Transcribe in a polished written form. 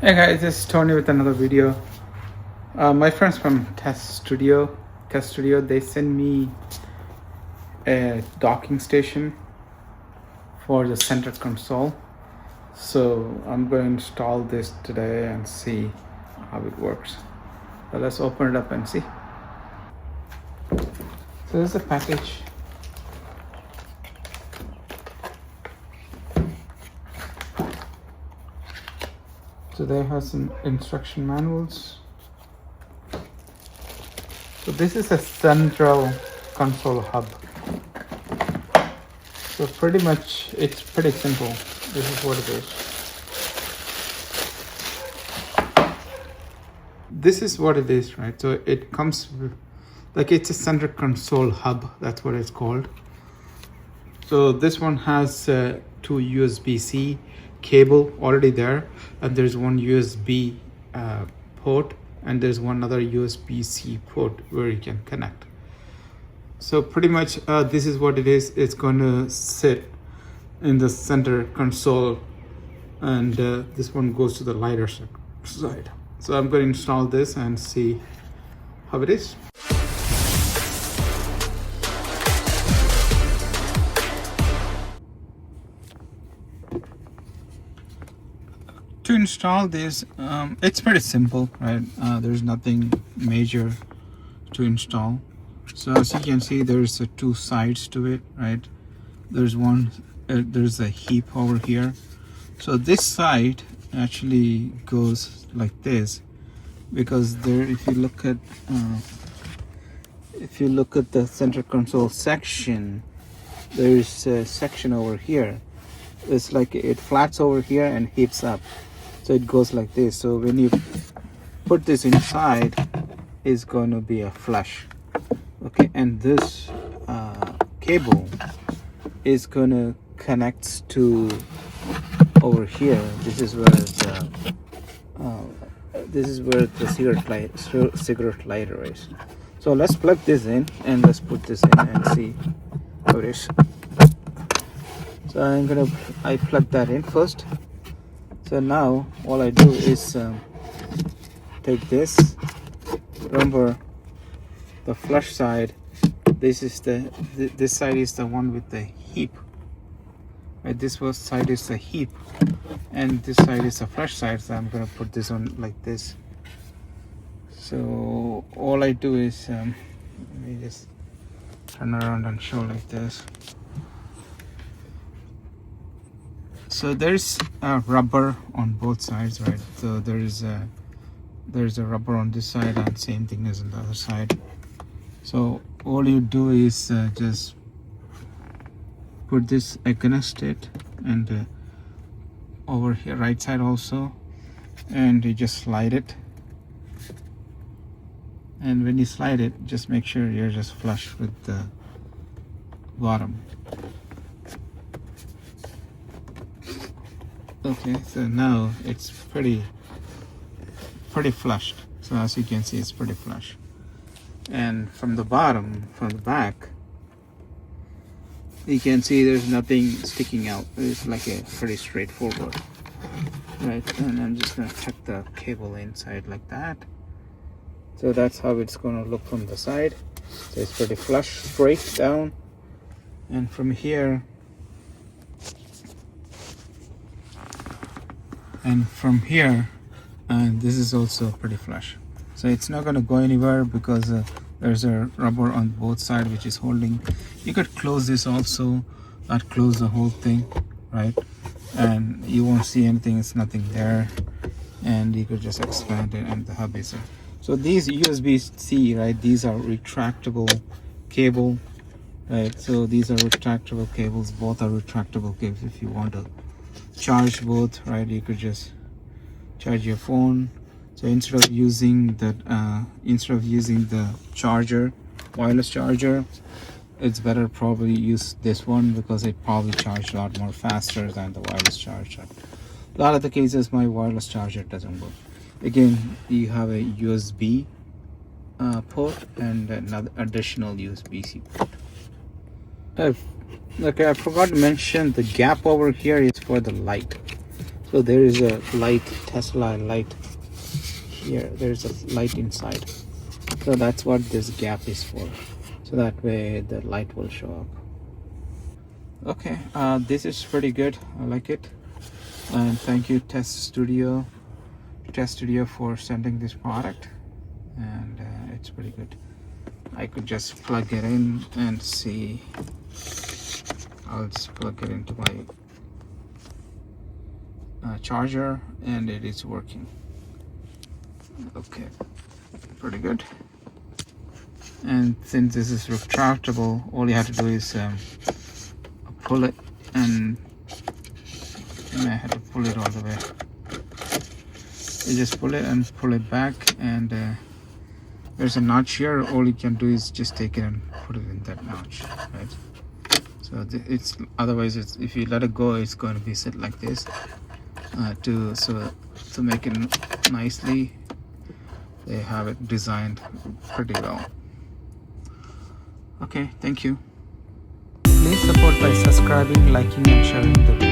Hey guys, this is Tony with another video. My friends from Test Studio, they sent me a docking station for the center console. So I'm going to install this today and see how it works. So let's open it up and see. So this is the package. So they have some instruction manuals. So this is a central console hub. So pretty much it's pretty simple. This is what it is. This is what it is, right? So it comes with, like, it's a center console hub. That's what it's called. So this one has two USB-C cable already there, and there's one USB port, and there's one other USB-C port where you can connect. So pretty much this is what it is. It's going to sit in the center console, and this one goes to the lighter side. So I'm going to install this and see how it is. To install this, it's pretty simple, right? There's nothing major to install. So as you can see, there's two sides to it, right? There's one, there's a heap over here. So this side actually goes like this, because there, if you look at the center console section, there's a section over here. It's like it flats over here and heaps up. So it goes like this. So when you put this inside, it's going to be a flush. Okay, and this cable is going to connect to over here. This is where the cigarette lighter is. So let's plug this in and let's put this in and see how it is. So I plug that in first. So now all I do is take this. Remember, the flush side, this side is the one with the heap, right? This side is the heap, and this side is the flush side. So I'm gonna put this on like this. So all I do is let me just turn around and show like this. So there's rubber on both sides, right? So there's a rubber on this side, and same thing as on the other side. So all you do is just put this against it, and over here right side also, and you just slide it. And when you slide it, just make sure you're just flush with the bottom. Okay, so now it's pretty flushed. So as you can see, it's pretty flush. And from the bottom, from the back, you can see there's nothing sticking out. It's like a pretty straightforward, right? And I'm just gonna tuck the cable inside like that. So that's how it's gonna look from the side. So it's pretty flush, straight down. And from here, this is also pretty flush. So it's not going to go anywhere because there's a rubber on both sides which is holding. You could close this also, not close the whole thing, right? And you won't see anything, it's nothing there. And you could just expand it, and the hub is there. So these USB-C, right, these are retractable cable, right? So these are retractable cables. Both are retractable cables. If you want to charge both, right, you could just charge your phone. So instead of using the charger, wireless charger, it's better probably use this one, because it probably charges a lot more faster than the wireless charger. A lot of the cases my wireless charger doesn't work. Again, you have a USB port and another additional USB-C port. Okay, I forgot to mention the gap over here is for the light. So there is a light, Tesla light here. There's a light inside. So that's what this gap is for. So that way the light will show up. Okay, this is pretty good. I like it. And thank you Test Studio for sending this product. And it's pretty good. I could just plug it in and see. I'll just plug it into my charger and it is working. Okay, pretty good. And since this is retractable, all you have to do is pull it, and I had to pull it all the way. You just pull it and pull it back, and there's a notch here. All you can do is just take it and put it in that notch, right? So it's otherwise, if you let it go, it's going to be set like this. To make it nicely, they have it designed pretty well. Okay, thank you. Please support by subscribing, liking and sharing the video.